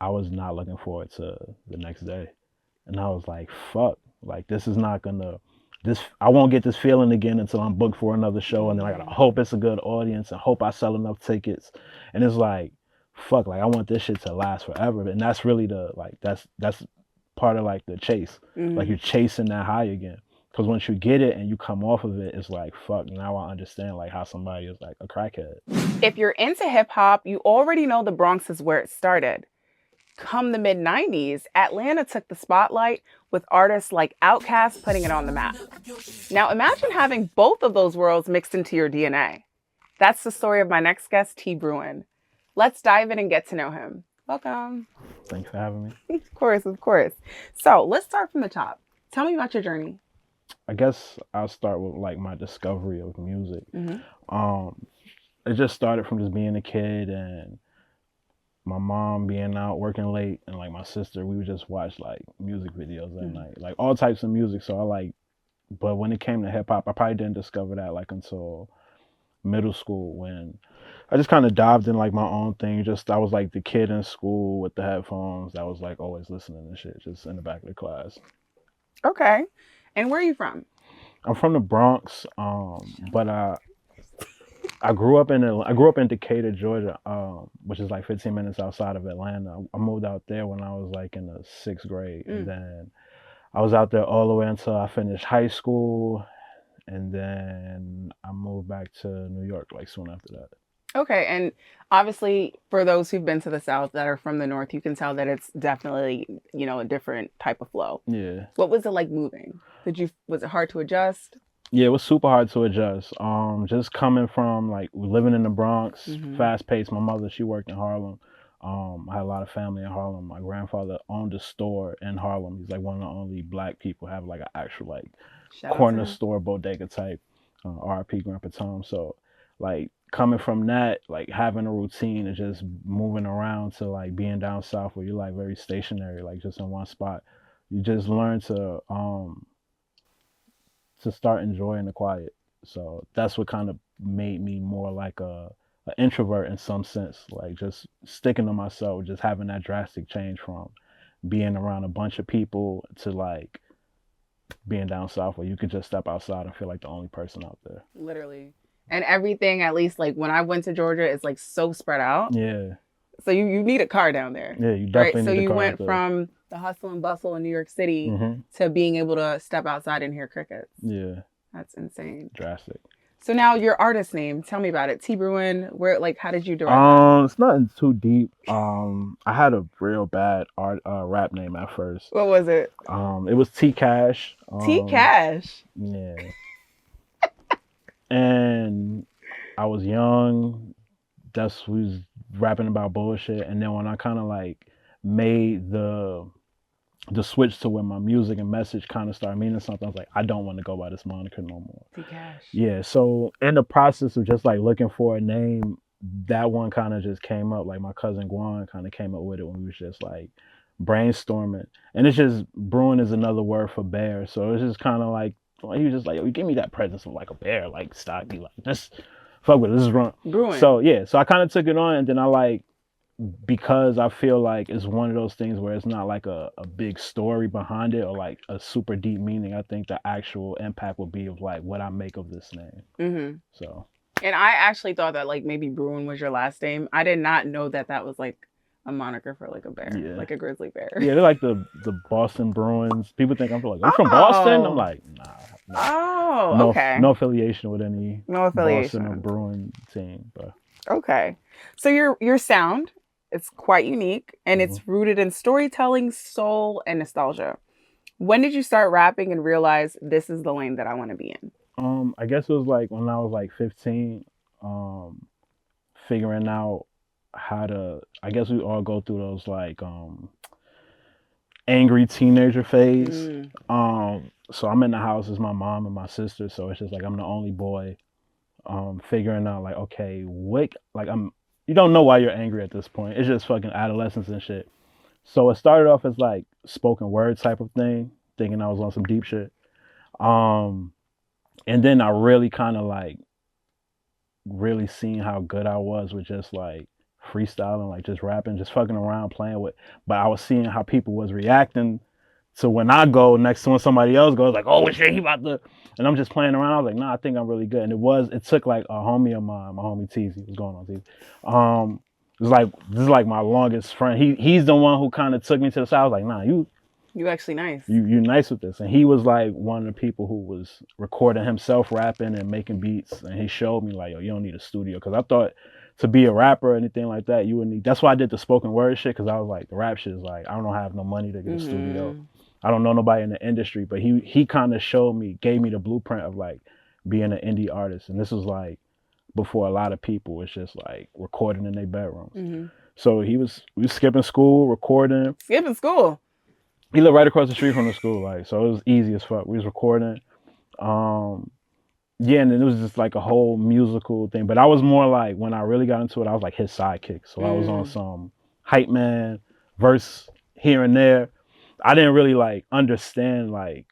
I was not looking forward to the next day. And I was like, fuck, like this is not gonna this I won't get this feeling again until I'm booked for another show, and then I gotta hope it's a good audience and hope I sell enough tickets. And it's like, fuck, like I want this shit to last forever. And that's really the like that's part of like the chase. Like you're chasing that high again. Because once you get it and you come off of it, it's like, fuck, now I understand like how somebody is like a crackhead. If you're into hip hop, you already know the Bronx is where it started. Come the mid-90s, Atlanta took the spotlight with artists like Outkast putting it on the map. Now imagine having both of those worlds mixed into your DNA. That's the story of my next guest, T. Bruin. Let's dive in and get to know him. Welcome. Thanks for having me. Of course, of course. So let's start from the top. Tell me about your journey. I guess I'll start with like my discovery of music. It just started from just being a kid and my mom being out working late, and like my sister, we would just watch like music videos at night, like all types of music. So I like, but when it came to hip hop, I probably didn't discover that like until middle school, when I just kind of dived in like my own thing. Just I was like the kid in school with the headphones that was like always listening to shit just in the back of the class. Okay. And where are you from? I'm from the Bronx, but I grew up in Decatur, Georgia, which is like 15 minutes outside of Atlanta. I moved out there when I was like in the 6th grade, and then I was out there all the way until I finished high school, and then I moved back to New York like soon after that. Okay, and obviously for those who've been to the South that are from the North, you can tell that it's definitely, you know, a different type of flow. Yeah. What was it like moving? Was it hard to adjust? Yeah, it was super hard to adjust. Just coming from like living in the Bronx, fast paced. My mother, she worked in Harlem. I had a lot of family in Harlem. My grandfather owned a store in Harlem. He's like one of the only black people who have like an actual like corner store bodega type. RIP Grandpa Tom. So like coming from that, like having a routine and just moving around to like being down south where you're like very stationary, like just in one spot, you just learn to start enjoying the quiet. So that's what kind of made me more like an introvert in some sense, like just sticking to myself, just having that drastic change from being around a bunch of people to like being down south where you could just step outside and feel like the only person out there. Literally. And everything, at least like when I went to Georgia, is like so spread out. Yeah. So you need a car down there. Yeah, you definitely need a car. So you went from the hustle and bustle in New York City to being able to step outside and hear crickets. Yeah. That's insane. Drastic. So now your artist name, tell me about it. T. Bruin, where, like, how did you derive that? It's nothing too deep. I had a real bad rap name at first. What was it? It was T Cash. T Cash. Yeah. And I was young. We was rapping about bullshit. And then when I kind of like made the switch to where my music and message kind of started meaning something, I was like, I don't want to go by this moniker no more. T Cash. Yeah. So in the process of just like looking for a name, that one kind of just came up. Like my cousin Guan kind of came up with it when we was just like brainstorming. And it's just, Bruin is another word for bear. So it's just kind of like, he was just like, yo, give me that presence of like a bear, like stocky, like just fuck with it, this is wrong. Bruin. So yeah, so I kind of took it on, and then I like, because I feel like it's one of those things where it's not like a big story behind it or like a super deep meaning. I think the actual impact will be of like what I make of this name. So. And I actually thought that like maybe Bruin was your last name. I did not know that that was like a moniker for like a bear, like a grizzly bear. Yeah, they're like the Boston Bruins. People think I'm from Boston. I'm like, nah. Okay. No affiliation with any Boston or Bruin team. But. Okay. So your sound, it's quite unique, and it's rooted in storytelling, soul, and nostalgia. When did you start rapping and realize this is the lane that I want to be in? I guess it was like when I was like 15, figuring out how to, I guess we all go through those like angry teenager phase. So I'm in the house, it's my mom and my sister, so it's just like I'm the only boy. Figuring out like, okay, you don't know why you're angry at this point. It's just fucking adolescence and shit. So it started off as like spoken word type of thing, thinking I was on some deep shit. And then I really kind of like really seeing how good I was with just like freestyling, like just rapping, just fucking around, playing with. But I was seeing how people was reacting. So when I go next to when somebody else goes, like, oh shit, he about to, and I'm just playing around. I was like, nah, I think I'm really good. And it took like a homie of mine, my homie Teasy, what's going on, Teasy? It was like, this is like my longest friend. He's the one who kind of took me to the side. I was like, nah, You actually nice. you nice with this. And he was like one of the people who was recording himself rapping and making beats. And he showed me like, yo, you don't need a studio. Cause I thought to be a rapper or anything like that, you would need, that's why I did the spoken word shit. Cause I was like, the rap shit is like, I don't have no money to get a studio. I don't know nobody in the industry, but he kind of gave me the blueprint of like being an indie artist. And this was like before a lot of people was just like recording in their bedrooms. So we was skipping school, recording. Skipping school? He lived right across the street from the school, like, so it was easy as fuck. We was recording. Yeah, and then it was just like a whole musical thing. But I was more like, when I really got into it, I was like his sidekick. So I was on some hype man verse here and there. I didn't really like understand like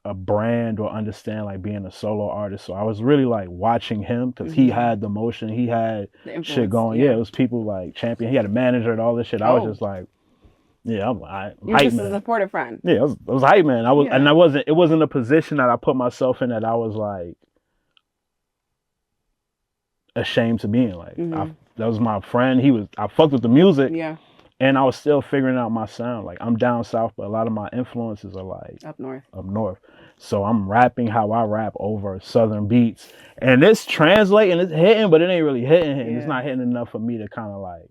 a brand or understand like being a solo artist. So I was really like watching him because he had the motion, he had shit going. Yeah, it was people like champion. He had a manager and all this shit. I was just like, yeah, I'm hype You're just man. a supportive friend. Yeah, I was hype man. And it wasn't a position that I put myself in that I was like ashamed to be in. Like that was my friend. I fucked with the music. Yeah. And I was still figuring out my sound. Like I'm down south, but a lot of my influences are like up north. So I'm rapping how I rap over southern beats. And it's translating, it's hitting, but it ain't really hitting. Yeah. It's not hitting enough for me to kind of like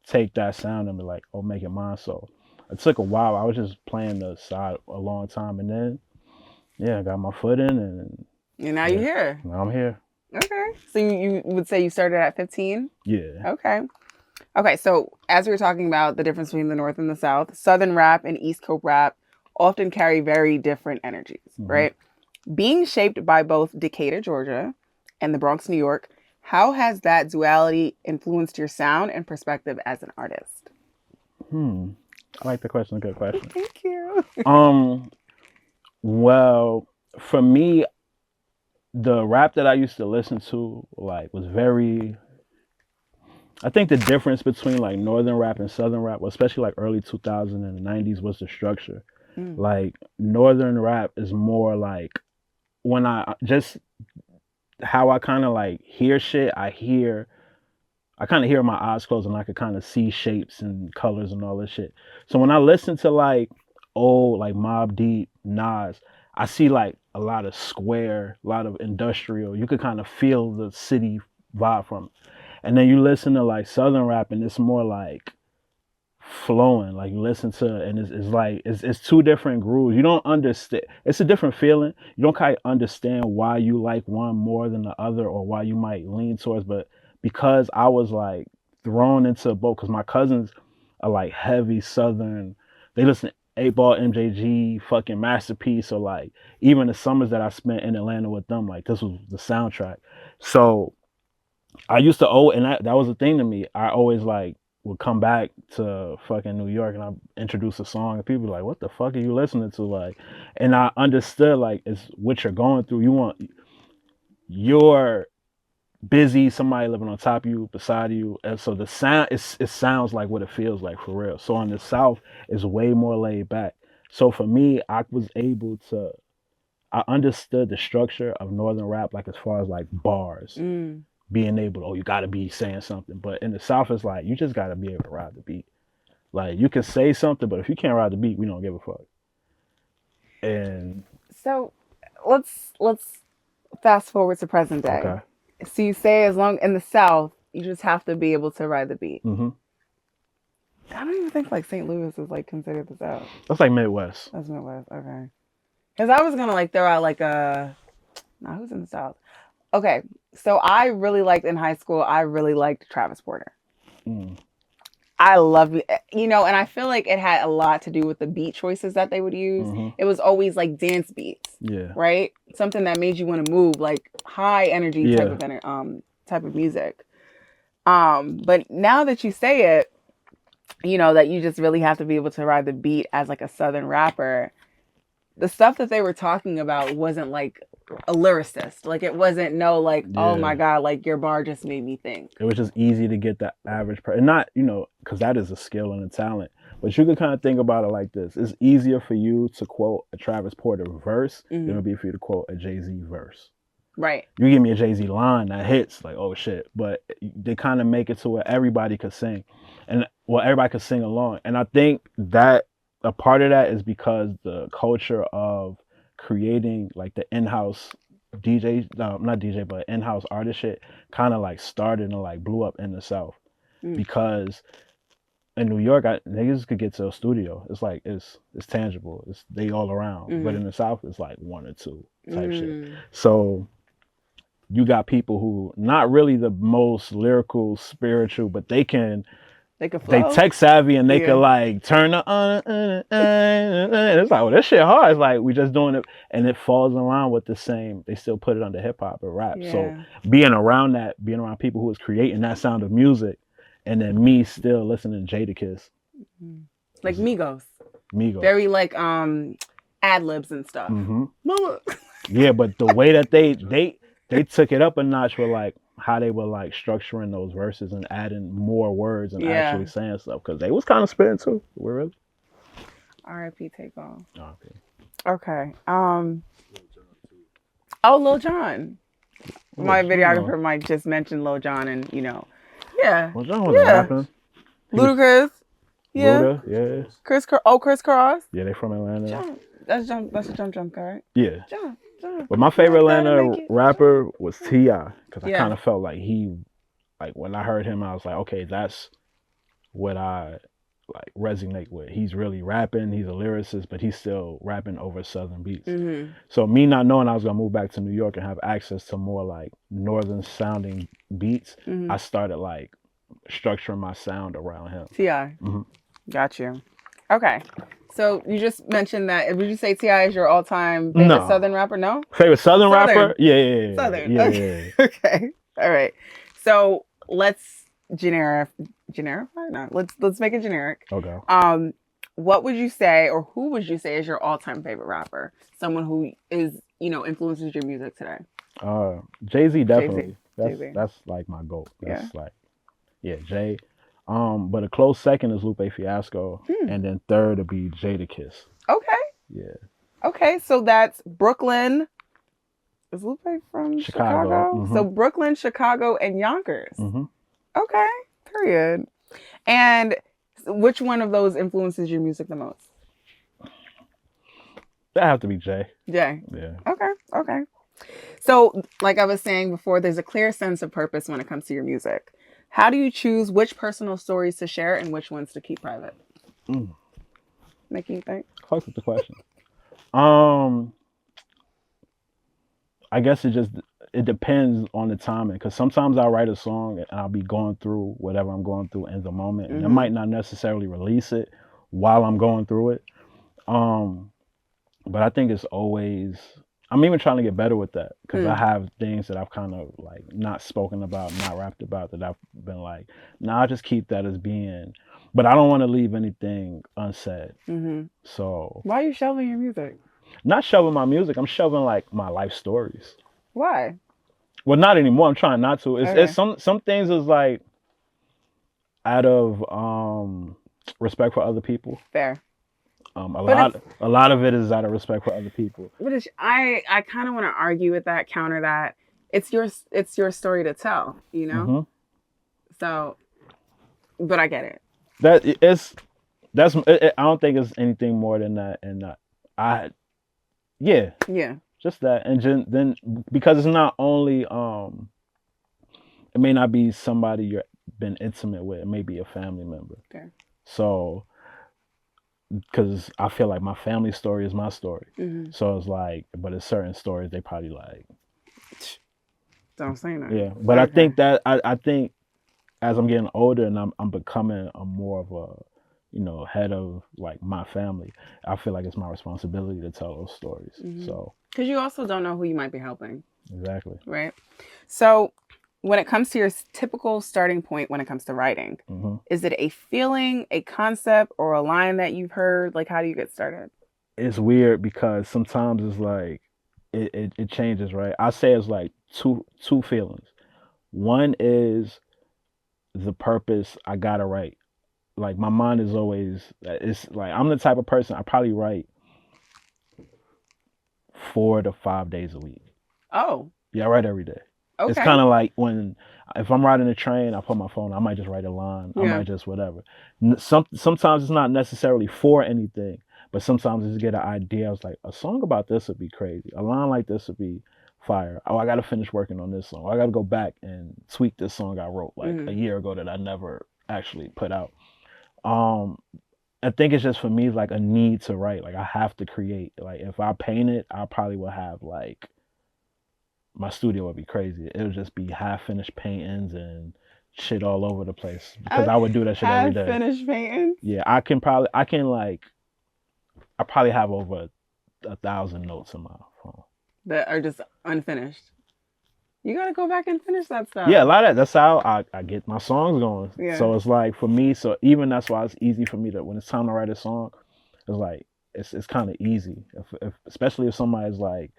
take that sound and be like, oh, make it mine. So it took a while. I was just playing the side a long time. And then, yeah, I got my foot in. And now you're here. Now I'm here. Okay. So you would say you started at 15? Yeah. Okay, so as we were talking about the difference between the North and the South, Southern rap and East Coast rap often carry very different energies, right? Being shaped by both Decatur, Georgia, and the Bronx, New York, how has that duality influenced your sound and perspective as an artist? I like the question. Good question. Thank you. Well, for me, the rap that I used to listen to like was very... I think the difference between like northern rap and southern rap, especially like early 2000s and the 90s, was the structure. Like northern rap is more like when I just how I kind of like hear shit. I kind of hear my eyes closed and I could kind of see shapes and colors and all this shit. So when I listen to like old like Mobb Deep, Nas, I see like a lot of square, a lot of industrial. You could kind of feel the city vibe from it. And then you listen to like southern rap and it's more like flowing. Like you listen to and it's like it's two different grooves. You don't understand. It's a different feeling. You don't kind of understand why you like one more than the other or why you might lean towards. But because I was like thrown into both, because my cousins are like heavy southern. They listen to 8 Ball, MJG, fucking Masterpiece, or like even the summers that I spent in Atlanta with them, like this was the soundtrack. So I used to and that was a thing to me. I always like would come back to fucking New York and I introduce a song and people be like, what the fuck are you listening to? Like, and I understood like it's what you're going through. You're busy, somebody living on top of you, beside you. And so the sound, it sounds like what it feels like for real. So in the South, it's way more laid back. So for me, I understood the structure of Northern rap, like as far as like bars. Being able to, you got to be saying something. But in the South, it's like, you just got to be able to ride the beat. Like, you can say something, but if you can't ride the beat, we don't give a fuck. And so let's fast forward to present day. Okay. So you say as long in the South, you just have to be able to ride the beat. I don't even think like St. Louis is like considered the South. That's like Midwest. That's Midwest, okay. Because I was going to like throw out like who's in the South? Okay, so I really liked in high school, I really liked Travis Porter. I love it, and I feel like it had a lot to do with the beat choices that they would use. It was always like dance beats, right? Something that made you want to move, like high energy type of music. But now that you say it, that you just really have to be able to ride the beat as like a Southern rapper. the stuff that they were talking about wasn't like a lyricist. Like it wasn't oh my God, like your bar just made me think. It was just easy to get the average person, not, because that is a skill and a talent. But you could kind of think about it like this. It's easier for you to quote a Travis Porter verse than it would be for you to quote a Jay-Z verse. Right. You give me a Jay-Z line that hits, like, oh shit. But they kind of make it to where everybody could sing. Everybody could sing along. And I think that a part of that is because the culture of creating like the in-house DJ, no, not DJ, but in-house artist shit kind of like started and like blew up in the South. Because in New York, niggas could get to a studio. It's like, it's tangible. They all around. But in the South, it's like one or two type shit. So you got people who not really the most lyrical, spiritual, but they flow. They tech savvy and they could like turn the it's like, well, this shit hard. It's like we just doing it, and it falls in line with the same. They still put it under hip hop or rap. Yeah. So being around people who was creating that sound of music, and then me still listening to Jadakiss, like Migos, very like ad libs and stuff. Mama. Yeah, but the way that they took it up a notch with like how they were like structuring those verses and adding more words and actually saying stuff, because they was kind of spitting too. We're really R.I.P. Takeoff. Okay. Oh, Lil Jon. My videographer might just mention Lil Jon, and Lil Jon was rapping. Ludacris. Yeah. Luda, yeah. Chris Cross. Yeah, they from Atlanta. John. That's a jump guy, right? Yeah. John. But my favorite Atlanta rapper was T.I. because I kind of felt like when I heard him, I was like, okay, that's what I like resonate with. He's really rapping. He's a lyricist, but he's still rapping over Southern beats. So me not knowing I was gonna move back to New York and have access to more like Northern sounding beats, I started like structuring my sound around him. T.I. Got you. Okay. So you just mentioned that. Would you say T.I. is your all-time favorite Southern rapper? No? Favorite Southern rapper? Yeah. Southern. Yeah, okay. Okay. All right. So let's generify? No. Let's make it generic. Okay. What would you say, or who would you say is your all-time favorite rapper? Someone who is, influences your music today. Jay-Z, definitely. Jay-Z. That's like my GOAT. That's Jay. But a close second is Lupe Fiasco, and then third would be Jadakiss. Okay. Yeah. Okay, so that's Brooklyn. Is Lupe from Chicago? So Brooklyn, Chicago, and Yonkers. Okay, period. And which one of those influences your music the most? That have to be Jay. Jay. Yeah. Okay. So, like I was saying before, there's a clear sense of purpose when it comes to your music. How do you choose which personal stories to share and which ones to keep private? Making you think? Close with the question. I guess it depends on the timing, because sometimes I'll write a song and I'll be going through whatever I'm going through in the moment, and I might not necessarily release it while I'm going through it. But I think it's always, I'm even trying to get better with that, because I have things that I've kind of like not spoken about, not rapped about, that I've been like, nah, I'll just keep that as being, but I don't want to leave anything unsaid. So why are you shelving your music? Not shelving my music, I'm shelving like my life stories. Why? Well, not anymore. I'm trying not to. It's some things is like out of respect for other people. Fair. A lot of it is out of respect for other people. But I kind of want to argue with that, counter that. It's your story to tell, So, but I get it. I don't think it's anything more than that, and just that, and then because it's not only it may not be somebody you've been intimate with, it may be a family member. Okay. So, because I feel like my family story is my story, so it's like, but it's certain stories they probably like. Don't say that. Yeah, but okay. I think that I think as I'm getting older and I'm becoming a more of a head of like my family, I feel like it's my responsibility to tell those stories. So because you also don't know who you might be helping. Exactly. Right. So when it comes to your typical starting point when it comes to writing, is it a feeling, a concept, or a line that you've heard? Like, how do you get started? it's weird because sometimes it's like it changes, right? I say it's like two feelings. One is the purpose I gotta write. Like my mind is always it's like I'm the type of person I probably write 4 to 5 days a week. Oh, Yeah, I write every day. It's okay. kind of like when if I'm riding a train, I put my phone. I might just write a line. I Yeah. might just whatever. Sometimes it's not necessarily for anything, but sometimes I just get an idea. I was like, a song about this would be crazy. A line like this would be fire. Oh, I got to finish working on this song. I got to go back and tweak this song I wrote like a year ago that I never actually put out. Um, I think it's just for me like a need to write. Like I have to create. Like if I paint it, I probably would have like my studio would be crazy. It would just be half finished paintings and shit all over the place because I would do that shit every Have day. finished painting. Yeah, I probably have over 1,000 notes in my phone That are just unfinished. You gotta go back and finish that stuff. Yeah, a lot of that. That's how I get my songs going. Yeah. So it's like for me. So even that's why it's easy for me to when it's time to write a song. It's like it's kind of easy. If especially if somebody's like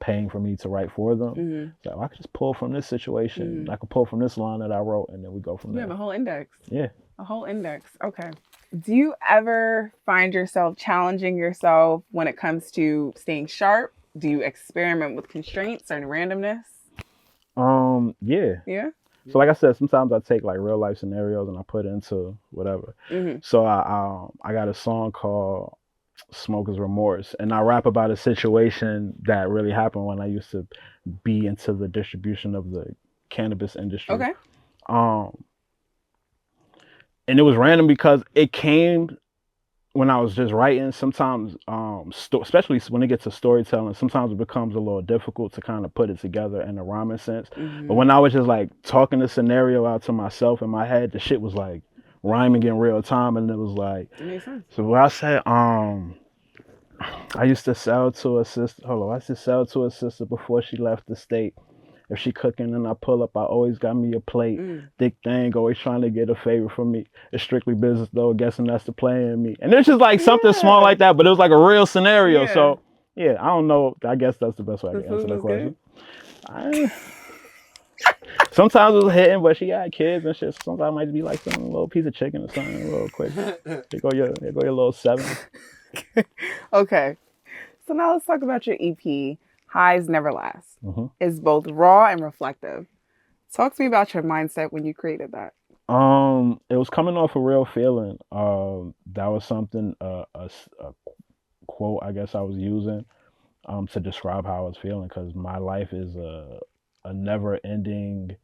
paying for me to write for them. Mm-hmm. So I could just pull from this situation. I could pull from this line that I wrote, and then we go from there. You have a whole index. Yeah. A whole index. Okay. Do you ever find yourself challenging yourself when it comes to staying sharp? Do you experiment with constraints and randomness? Yeah. Yeah. So like I said, sometimes I take like real life scenarios and I put it into whatever. Mm-hmm. So I got a song called Smoker's Remorse, and I rap about a situation that really happened when I used to be into the distribution of the cannabis industry. Okay. And it was random because it came when I was just writing. Sometimes, especially when it gets to storytelling, sometimes it becomes a little difficult to kind of put it together in a rhyming sense. But when I was just like talking the scenario out to myself in my head, the shit was like rhyming in real time, and it was like. It makes sense. So what I said, I used to sell to a sister. Hold on, I used to sell to a sister before she left the state. If she cooking and I pull up, I always got me a plate. Thick thing, always trying to get a favor from me. It's strictly business though, guessing that's the play in me. And it's just like something small like that, but it was like a real scenario. Yeah. So yeah, I don't know. I guess that's the best way I The can answer food that was question. Sometimes it was hitting, but she got kids and shit. Sometimes it might be like some little piece of chicken or something real quick. Here go your little 7. Okay. So now let's talk about your EP, Highs Never Last. Mm-hmm. It's both raw and reflective. Talk to me about your mindset when you created that. It was coming off a real feeling. That was something, a quote I guess I was using, to describe how I was feeling, because my life is a never-ending.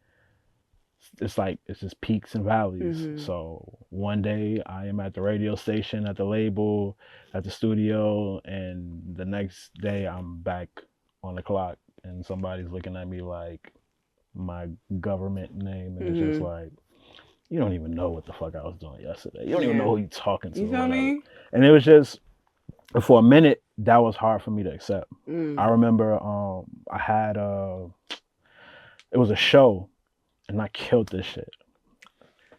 It's just peaks and valleys. So one day I am at the radio station, at the label, at the studio, and the next day I'm back on the clock, and somebody's looking at me like my government name, and it's just like, you don't even know what the fuck I was doing yesterday. You don't even know who you're talking to. You feel me? And it was just, for a minute, that was hard for me to accept. I remember I had it was a show, and I killed this shit.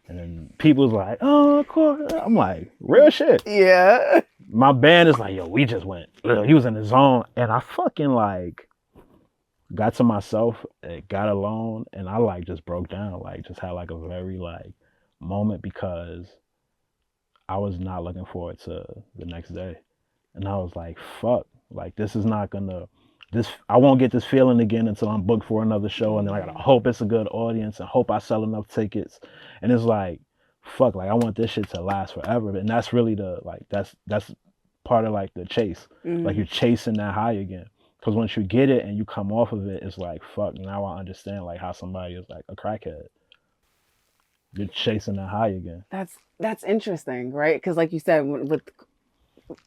And then people was like, oh, of course. I'm like, real shit. Yeah. My band is like, yo, we just went. He was in the zone. And I fucking like got to myself, got alone, and I like just broke down. Like just had like a very like moment, because I was not looking forward to the next day. And I was like, fuck, like this is not gonna, I won't get this feeling again until I'm booked for another show, and then I gotta hope it's a good audience and hope I sell enough tickets. And it's like, fuck, like I want this shit to last forever. And that's really the like that's part of like the chase. Like you're chasing that high again. Because once you get it and you come off of it, it's like, fuck, now I understand like how somebody is like a crackhead. You're chasing that high again. That's interesting, right? Because like you said, with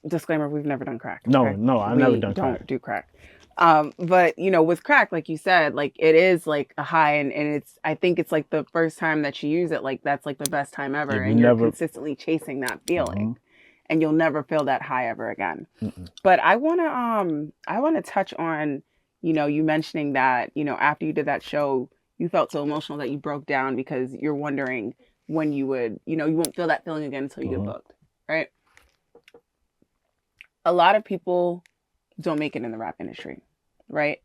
disclaimer, we've never done crack. Okay? No, I've never done crack. Don't do crack. But you know, with crack, like you said, like it is like a high, and it's, I think it's like the first time that you use it, like that's like the best time ever, and you're consistently chasing that feeling, and you'll never feel that high ever again. But I wanna touch on, you know, you mentioning that, you know, after you did that show, you felt so emotional that you broke down because you're wondering when you would, you know, you won't feel that feeling again until you get booked, right? a lot of people don't make it in the rap industry, right?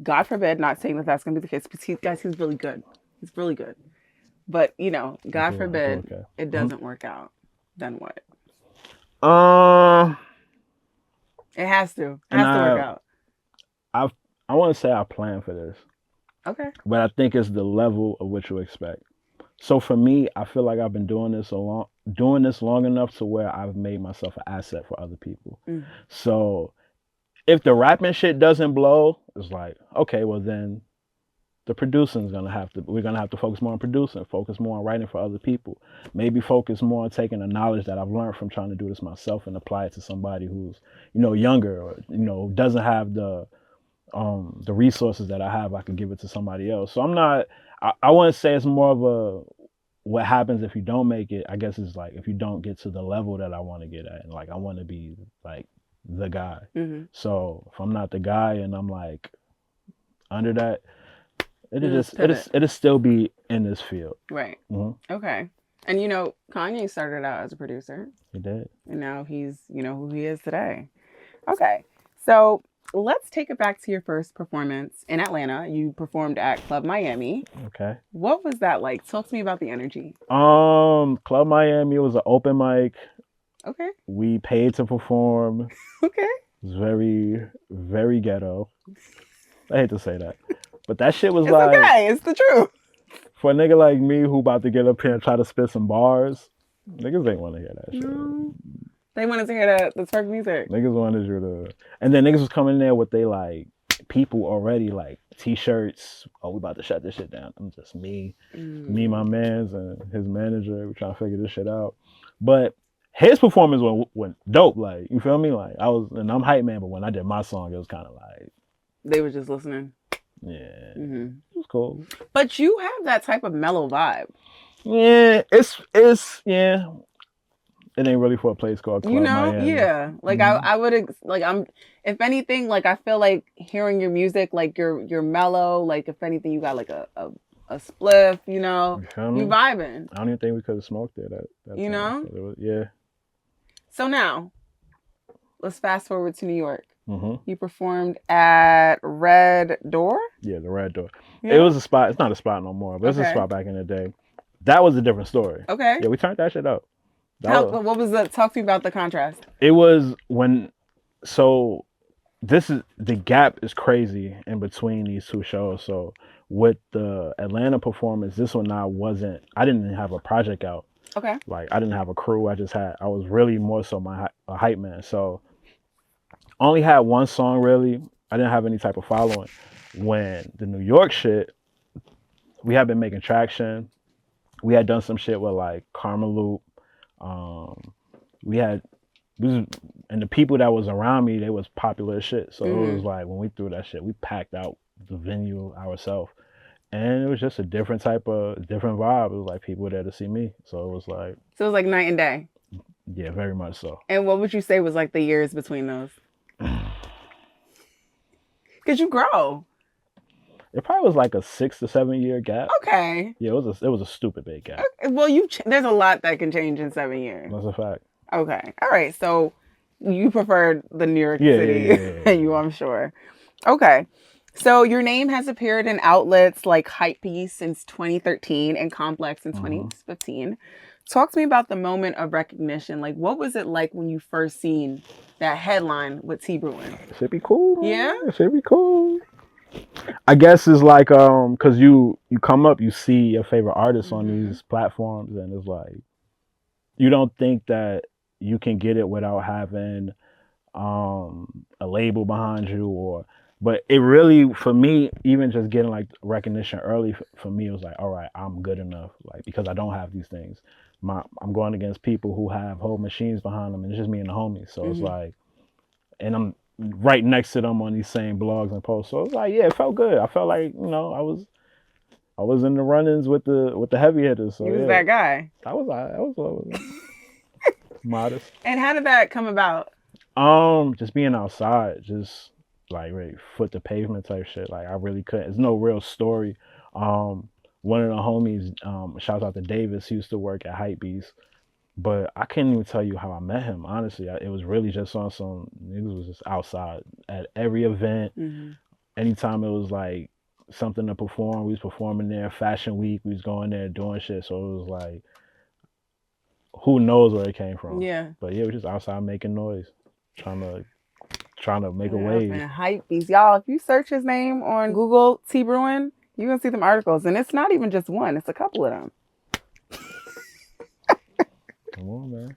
God forbid, not saying that that's going to be the case, because he's really good. He's really good. But, God forbid okay. it doesn't work out. Then what? Uh, It has to. It and has to work out. I want to say I plan for this, Okay. but I think it's the level of what you expect. So for me, I feel like I've been doing this long enough to where I've made myself an asset for other people. Mm. So if the rapping shit doesn't blow, it's like, okay, well then the producing's we're gonna have to focus more on producing, focus more on writing for other people, maybe focus more on taking the knowledge that I've learned from trying to do this myself and apply it to somebody who's, younger, or, doesn't have the resources that I have. I could give it to somebody else. So I wouldn't say it's more of a, what happens if you don't make it. I guess it's like, if you don't get to the level that I want to get at, and like I want to be like the guy. Mm-hmm. So if I'm not the guy and I'm like under that, it'll still be in this field. Right. Mm-hmm. Okay. And Kanye started out as a producer. He did. And now he's, who he is today. Okay. So let's take it back to your first performance in Atlanta. You performed at Club Miami. Okay. What was that like? Talk to me about the energy. Club Miami was an open mic. Okay. We paid to perform. Okay. It was very, very ghetto. I hate to say that, but that shit was okay. It's the truth. For a nigga like me who about to get up here and try to spit some bars, niggas ain't want to hear that shit. No. They wanted to hear the twerk music. Niggas wanted you to, and then niggas was coming there with they like people already like t-shirts. Oh, we about to shut this shit down. I'm just me, my mans, and his manager. We trying to figure this shit out. But his performance went dope. Like, you feel me? Like, I'm hype man, but when I did my song, it was kind of like they were just listening. Yeah, it was cool. But you have that type of mellow vibe. Yeah, it's yeah. It ain't really for a place called Club Miami. Yeah. Like I would if anything, like I feel like hearing your music, like you're mellow. Like if anything, you got like a spliff. You vibing. I don't even think we could have smoked there. That yeah. So now, let's fast forward to New York. Mm-hmm. You performed at Red Door? Yeah, the Red Door. Yeah. It was a spot. It's not a spot no more, but it's a spot back in the day. That was a different story. Okay. Yeah, we turned that shit up. What was talk to me about the contrast? It was the gap is crazy in between these two shows. So with the Atlanta performance, this one I didn't have a project out. Okay. Like I didn't have a crew. I was really more so a hype man. So only had one song really. I didn't have any type of following. When the New York shit, we had been making traction. We had done some shit with like Karma Loop. And the people that was around me, they was popular as shit. So it was like when we threw that shit, we packed out the venue ourselves. And it was just a different vibe. It was like people were there to see me. So it was like night and day. Yeah, very much so. And what would you say was like the years between those? Because you grow. It probably was like a 6 to 7 year gap. Okay. Yeah, it was a stupid big gap. Okay. Well, there's a lot that can change in 7 years. That's a fact. Okay. All right. So you preferred the New York City, I'm sure. Okay. So your name has appeared in outlets like Hypebeast since 2013 and Complex in 2015. Talk to me about the moment of recognition. Like, what was it like when you first seen that headline with T. Bruin? It should be cool. Yeah? It should be cool. I guess it's like, because you come up, you see your favorite artists on these platforms, and it's like, you don't think that you can get it without having a label behind you, but it really, for me, even just getting like recognition early, for me, it was like, all right, I'm good enough, like, because I don't have these things. I'm going against people who have whole machines behind them, and it's just me and the homies. So it's like, and I'm right next to them on these same blogs and posts. So it was like, yeah, it felt good. I felt like, I was in the run-ins with the heavy hitters. So you was that guy. I was modest. And how did that come about? Just being outside, just like really foot to pavement type shit. Like I really couldn't. There's no real story. One of the homies, shouts out to Davis, he used to work at Hypebeast. But I can't even tell you how I met him. Honestly, it was really just on some niggas was just outside at every event. Mm-hmm. Anytime it was like something to perform, we was performing there. Fashion Week, we was going there doing shit. So it was like, who knows where it came from? Yeah. But yeah, we just outside making noise, trying to make a Yeah, wave. man, Hypebeast. Y'all, if you search his name on Google, T Bruin, you're gonna see them articles. And it's not even just one, it's a couple of them. Come on, man.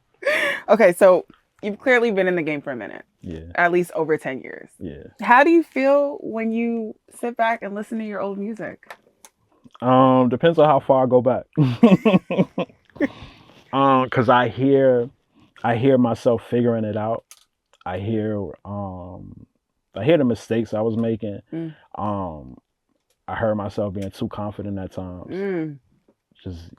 Okay, so you've clearly been in the game for a minute. Yeah. At least over 10 years. Yeah. How do you feel when you sit back and listen to your old music? Depends on how far I go back. Cause I hear myself figuring it out. I hear the mistakes I was making. Mm. I heard myself being too confident at times. Just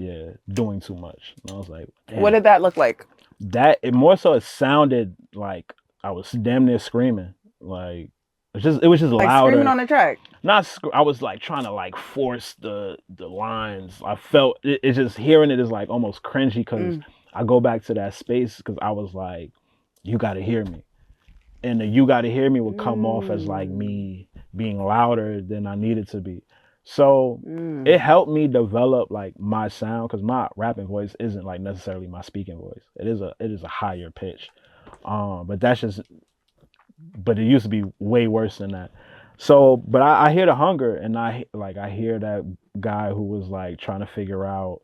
doing too much. And I was like, damn. What did that look like? It sounded like I was damn near screaming. Like it was just like louder. Screaming on the track. I was like trying to like force the lines. I felt it just hearing it is like almost cringy because I go back to that space because I was like, you got to hear me. And the you got to hear me would come off as like me being louder than I needed to be. So it helped me develop like my sound because my rapping voice isn't like necessarily my speaking voice. It is a higher pitch. But it used to be way worse than that. So, but I hear the hunger, and I hear that guy who was like trying to figure out,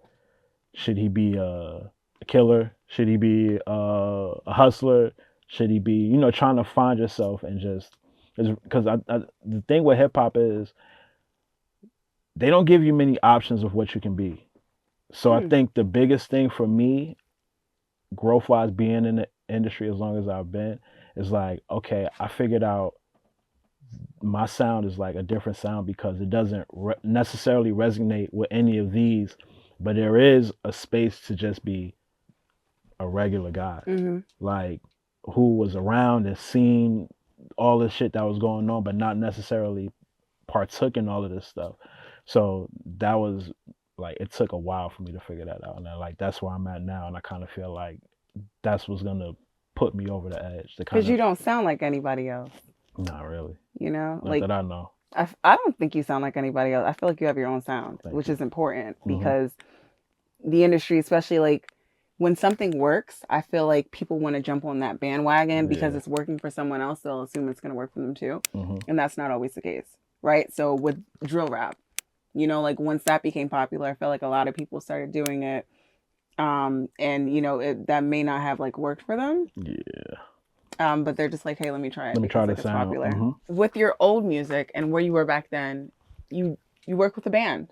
should he be a killer? Should he be a hustler? Should he be, trying to find yourself and just, because the thing with hip hop is they don't give you many options of what you can be. So I think the biggest thing for me, growth wise, being in the industry as long as I've been, is like, okay, I figured out my sound is like a different sound because it doesn't necessarily resonate with any of these, but there is a space to just be a regular guy, like who was around and seen all the shit that was going on, but not necessarily partook in all of this stuff. So that was like, it took a while for me to figure that out, and that's where I'm at now, and I kind of feel like that's what's gonna put me over the edge. Because you don't sound like anybody else. Not really. Not like that I know. I don't think you sound like anybody else. I feel like you have your own sound, which is important because the industry, especially like when something works, I feel like people want to jump on that bandwagon because it's working for someone else. They'll assume it's going to work for them too. And that's not always the case, right? So with drill rap, like once that became popular, I felt like a lot of people started doing it. And that may not have like worked for them. Yeah. But they're just like, hey, let me try it. Let me try it's sound. Popular. With your old music and where you were back then, you worked with a band.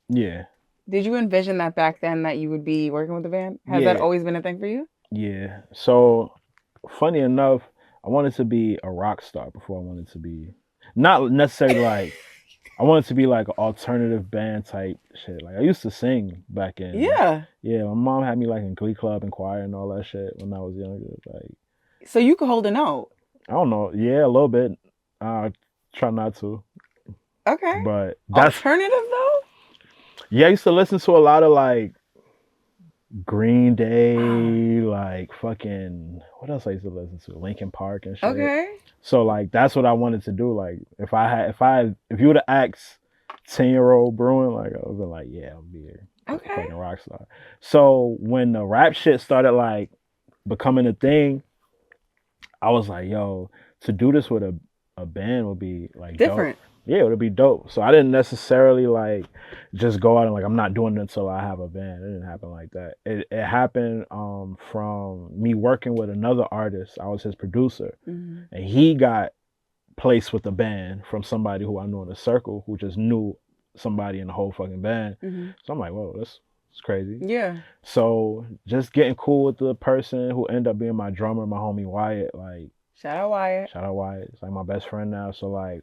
Yeah. Did you envision that back then that you would be working with a band? Has that always been a thing for you? Yeah. So, funny enough, I wanted to be a rock star before I wanted to be, not necessarily like, I wanted to be like an alternative band type shit. Like I used to sing back in. Yeah. Yeah, my mom had me like in glee club and choir and all that shit when I was younger. Like, so you could hold a note. I don't know. Yeah, a little bit. Try not to. Okay. But that's alternative though? Yeah, I used to listen to a lot of like Green Day, like fucking, what else I used to listen to? Linkin Park and shit. Okay. So like that's what I wanted to do. Like if you would have asked 10-year-old Bruin, like I would have been like, yeah, I'll be a fucking rock star. So when the rap shit started like becoming a thing, I was like, yo, to do this with a band would be like different. Dope. Yeah, it would be dope. So I didn't necessarily like just go out and like, I'm not doing it until I have a band. It didn't happen like that. It happened from me working with another artist. I was his producer, and he got placed with a band from somebody who I knew in the circle who just knew somebody in the whole fucking band. So I'm like, whoa, that's crazy. Yeah. So just getting cool with the person who ended up being my drummer, my homie Wyatt. Like, shout out Wyatt. Shout out Wyatt. It's like my best friend now. So like,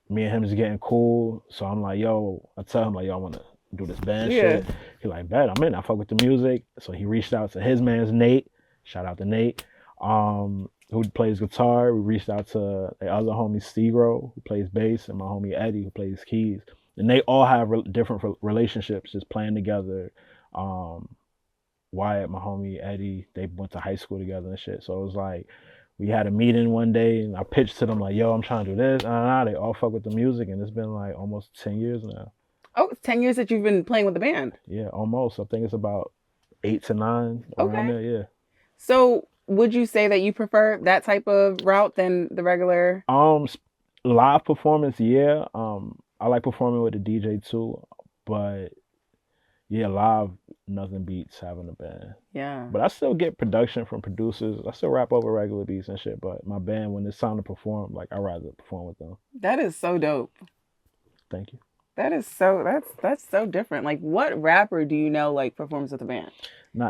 me and him is getting cool. So I'm like, yo, I tell him like, yo, I want to do this band shit. He like, bet, I'm in. I fuck with the music. So he reached out to his man's Nate. Shout out to Nate, who plays guitar. We reached out to the other homie Stegro, who plays bass, and my homie Eddie, who plays keys. And they all have different relationships, just playing together, Wyatt, my homie Eddie, they went to high school together and shit. So it was like we had a meeting one day and I pitched to them like, yo, I'm trying to do this. They all fuck with the music, and it's been like almost 10 years now. Oh, it's 10 years that you've been playing with the band. Yeah, almost. I think it's about 8 to 9 around there, yeah. So would you say that you prefer that type of route than the regular? Live performance, yeah. I like performing with the DJ too, but yeah, live, nothing beats having a band. Yeah. But I still get production from producers. I still rap over regular beats and shit, but my band, when it's time to perform, like, I'd rather perform with them. That is so dope. Thank you. That's so different. Like, what rapper do you know, like, performs with a band?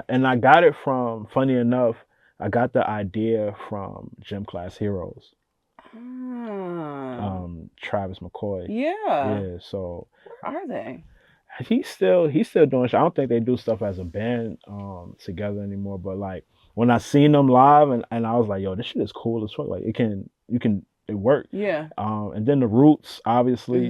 And I got it from, funny enough, I got the idea from Gym Class Heroes. Travis McCoy. Yeah, so where are they? He's still doing shit. I don't think they do stuff as a band together anymore, but like when I seen them live and I was like, yo, this shit is cool as fuck. Like it worked. Yeah. And then the Roots, obviously.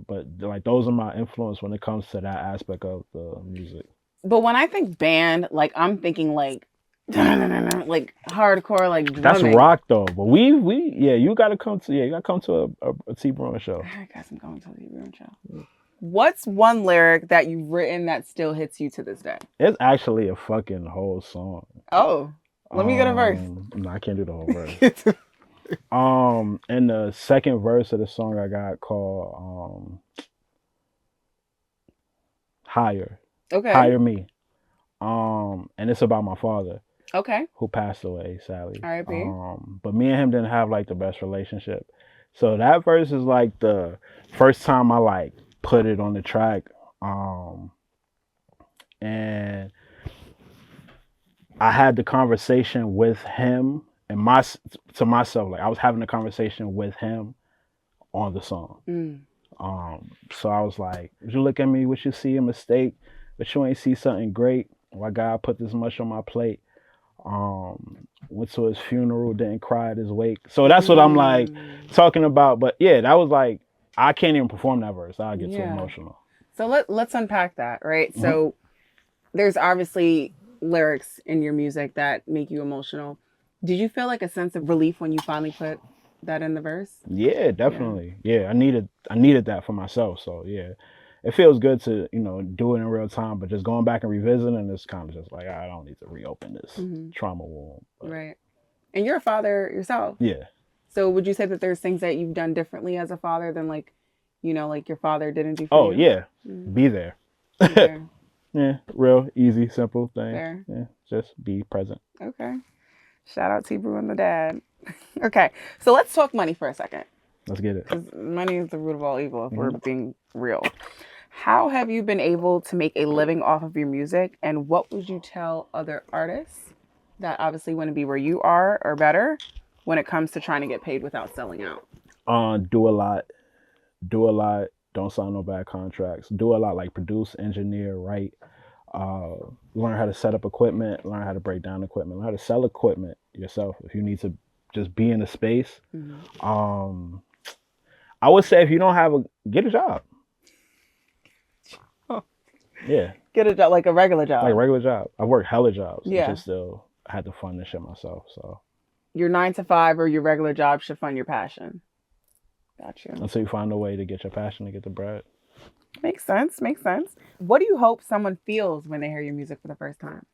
But like those are my influence when it comes to that aspect of the music. But when I think band, like I'm thinking like like hardcore, like drumming. That's rock though. But you gotta come to a T Bruin show. I guess I'm going to a T Bruin show. Yeah. What's one lyric that you've written that still hits you to this day? It's actually a fucking whole song. Oh, let me get a verse. No, I can't do the whole verse. In the second verse of the song I got called Higher. Okay. Hire Me. And it's about my father. Okay. Who passed away, sadly. R.I.P. But me and him didn't have like the best relationship. So that verse is like the first time I like put it on the track. And I had the conversation with him and to myself, like I was having a conversation with him on the song. So I was like, would you look at me, would you see a mistake, but you ain't see something great? Why God put this much on my plate? Went to his funeral, didn't cry at his wake. So that's what I'm like talking about. But yeah, that was like, I can't even perform that verse. I get too emotional. So let's unpack that, right? Mm-hmm. So there's obviously lyrics in your music that make you emotional. Did you feel like a sense of relief when you finally put that in the verse? Yeah, definitely. Yeah, I needed that for myself. So yeah, it feels good to, do it in real time, but just going back and revisiting, it's kind of just like, I don't need to reopen this trauma wound. But. Right. And you're a father yourself. Yeah. So would you say that there's things that you've done differently as a father than like your father didn't do for you? Oh, yeah. Be there. Be there. Yeah, real easy, simple thing. Fair. Yeah, just be present. Okay. Shout out T Bruin the dad. Okay, so let's talk money for a second. Let's get it. 'Cause money is the root of all evil if we're being real. How have you been able to make a living off of your music, and what would you tell other artists that obviously want to be where you are or better when it comes to trying to get paid without selling out? Do a lot. Don't sign no bad contracts. Do a lot, like produce, engineer, write. Learn how to set up equipment. Learn how to break down equipment. Learn how to sell equipment yourself if you need to just be in the space. I would say if you don't have get a job. Yeah. Get a job, like a regular job. Like a regular job. I worked hella jobs. Yeah. Just still had to fund this shit myself. So your 9 to 5 or your regular job should fund your passion. Got you. Until you find a way to get your passion to get the bread. Makes sense. What do you hope someone feels when they hear your music for the first time?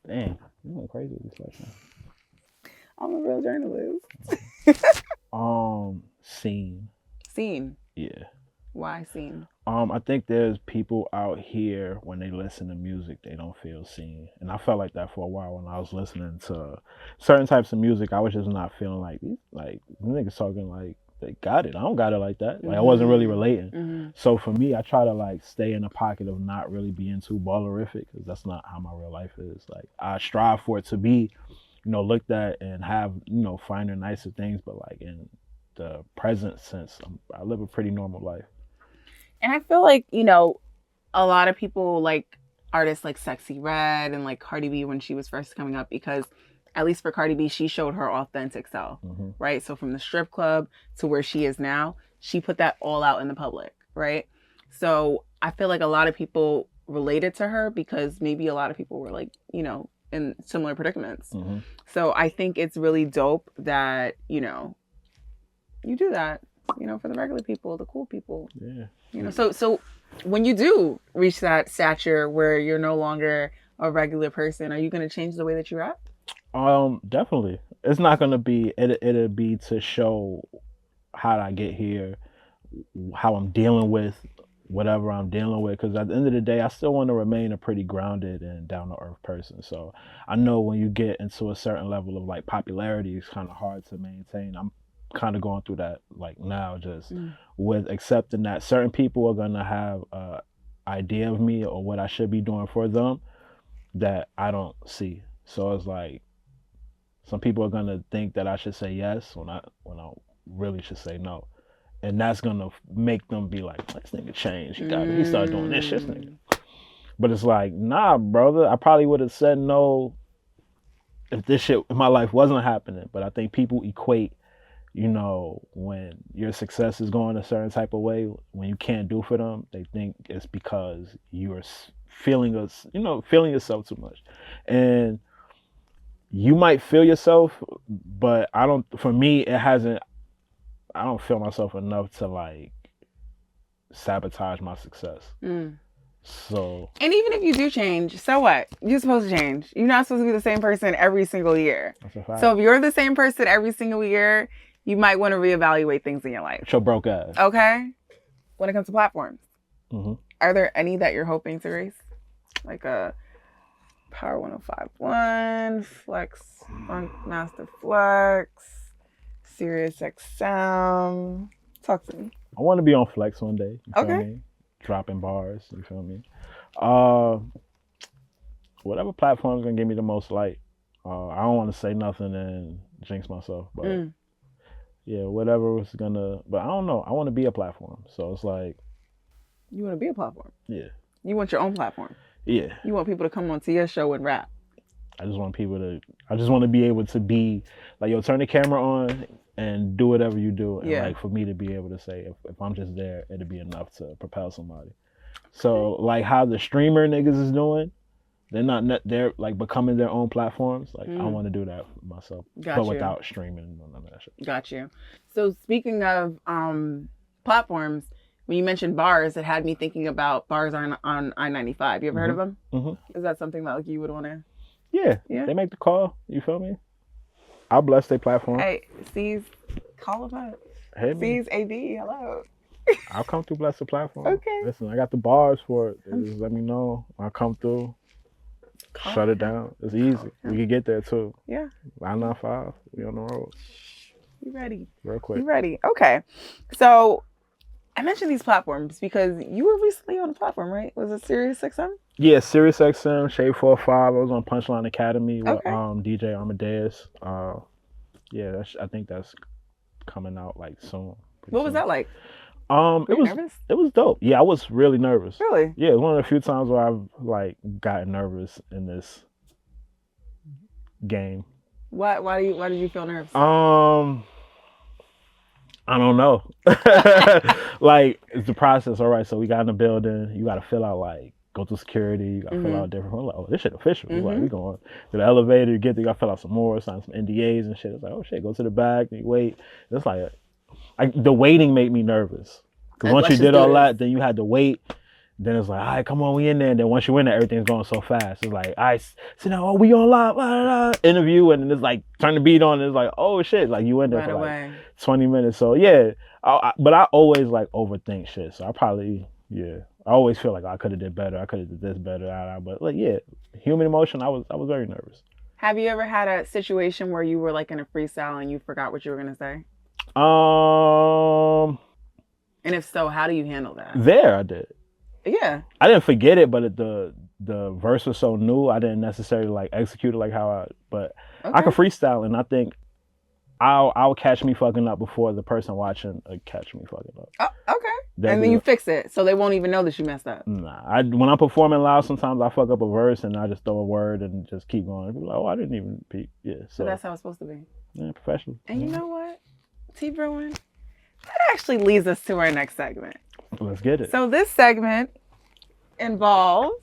Dang, you went crazy with this question. I'm a real journalist. Seen. Yeah. Why seen? I think there's people out here when they listen to music, they don't feel seen. And I felt like that for a while when I was listening to certain types of music. I was just not feeling like these niggas talking like they got it. I don't got it like that. Like I wasn't really relating. So for me, I try to like stay in a pocket of not really being too ballerific, because that's not how my real life is. Like I strive for it to be, looked at and have, finer, nicer things, but like in the present sense, I live a pretty normal life. And I feel like, a lot of people like artists like Sexy Red and like Cardi B when she was first coming up, because at least for Cardi B, she showed her authentic self, right? So from the strip club to where she is now, she put that all out in the public, right? So I feel like a lot of people related to her because maybe a lot of people were like, in similar predicaments. Mm-hmm. So I think it's really dope that, you do that, for the regular people, the cool people. Yeah. So when you do reach that stature where you're no longer a regular person, are you going to change the way that you rap? Definitely. It's not gonna be. It'll be to show how I get here, how I'm dealing with whatever I'm dealing with. Because at the end of the day, I still want to remain a pretty grounded and down to earth person. So I know when you get into a certain level of like popularity, it's kind of hard to maintain. I'm kind of going through that like now, just with accepting that certain people are gonna have a idea of me or what I should be doing for them that I don't see. So it's like some people are gonna think that I should say yes when I really should say no, and that's gonna make them be like, "This nigga changed. He started doing this shit, nigga." But it's like, nah, brother. I probably would have said no if this shit in my life wasn't happening. But I think people equate, when your success is going a certain type of way, when you can't do for them, they think it's because you are feeling yourself too much, and you might feel yourself, but I don't. For me, it hasn't. I don't feel myself enough to like sabotage my success. So. And even if you do change, so what? You're supposed to change. You're not supposed to be the same person every single year. That's a fact. So if you're the same person every single year, you might want to reevaluate things in your life. It's your broke ass. Okay. When it comes to platforms, are there any that you're hoping to raise? Like a Power 105.1, Flex, Master Flex, SiriusXM. Talk to me. I want to be on Flex one day. You Okay. feel me? Dropping bars. You feel me? Whatever platform's gonna give me the most light. I don't want to say nothing and jinx myself, but yeah, whatever was gonna. But I don't know. I want to be a platform. So it's like. You want to be a platform? Yeah. You want your own platform? Yeah. You want people to come onto your show and rap? I just want to be able to be like, yo, turn the camera on and do whatever you do. And like for me to be able to say, if I'm just there, it'll be enough to propel somebody. So like how the streamer niggas is doing, they're like becoming their own platforms. Like I want to do that for myself, without streaming and none of that shit. Got you. So speaking of platforms, when you mentioned bars, it had me thinking about bars on I-95. You ever heard of them? Is that something that like you would want to? Yeah. They make the call. You feel me? I'll bless their platform. Hey, C's, call them up. Hey, C's AD, hello. I'll come through, bless the platform. Okay. Listen, I got the bars for it. Just let me know. I'll come through. Shut it down. It's easy. We can get there too. Yeah. 995. We on the road. You ready? Real quick. You ready? Okay. So I mentioned these platforms because you were recently on a platform, right? Was it SiriusXM? Yeah, SiriusXM, Shade 45. I was on Punchline Academy with DJ Amadeus. Yeah, I think that's coming out like soon. What was that like? It was dope. Yeah, I was really nervous. Really? Yeah, it was one of the few times where I've like gotten nervous in this game. Why did you feel nervous? I don't know. Like, it's the process. All right, so we got in the building. You got to fill out, like, go through security. You got to fill out different. I'm like, oh, this shit official. Like, we going to the elevator. You got to fill out some more, sign some NDAs and shit. It's like, oh, shit, go to the back. And you wait. It's like, the waiting made me nervous. Because once you did all that, then you had to wait. Then it's like, all right, come on, we in there. And then once you in there, everything's going so fast. It's like, all right, so now, we on live, blah, blah, blah. Interview, and it's like, turn the beat on, and it's like, oh, shit. Like, you in there for like 20 minutes. So, yeah. But I always, like, overthink shit. So, I probably, I always feel like I could have did better. I could have did this better. But, like, yeah, human emotion, I was very nervous. Have you ever had a situation where you were, like, in a freestyle and you forgot what you were going to say? And if so, how do you handle that? There, I did. Yeah. I didn't forget it, but the verse was so new, I didn't necessarily like execute it like how I could freestyle, and I think I'll catch me fucking up before the person watching catch me fucking up. Oh, okay. And then you fix it, so they won't even know that you messed up. Nah, when I'm performing live, sometimes I fuck up a verse and I just throw a word and just keep going. People are like, oh, I didn't even peep. Yeah. So that's how it's supposed to be. Yeah, professional. And you know what, T. Bruin? That actually leads us to our next segment. Let's get it. So this segment involves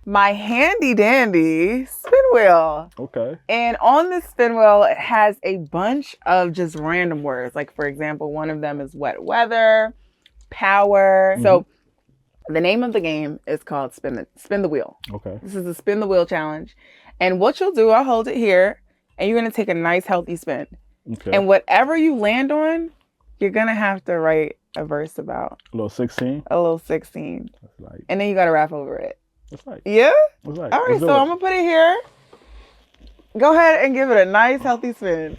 my handy dandy spin wheel. Okay. And on this spin wheel, it has a bunch of just random words. Like, for example, one of them is wet weather, power. Mhm. So the name of the game is called Spin the Wheel. Okay. This is the Spin the Wheel challenge. And what you'll do, I'll hold it here, and you're going to take a nice, healthy spin. Okay. And whatever you land on, you're going to have to write a verse about. A little 16. A little 16. That's like. And then you got to rap over it. That's like. Yeah? That's like. All right, so I'm going to put it here. Go ahead and give it a nice, healthy spin.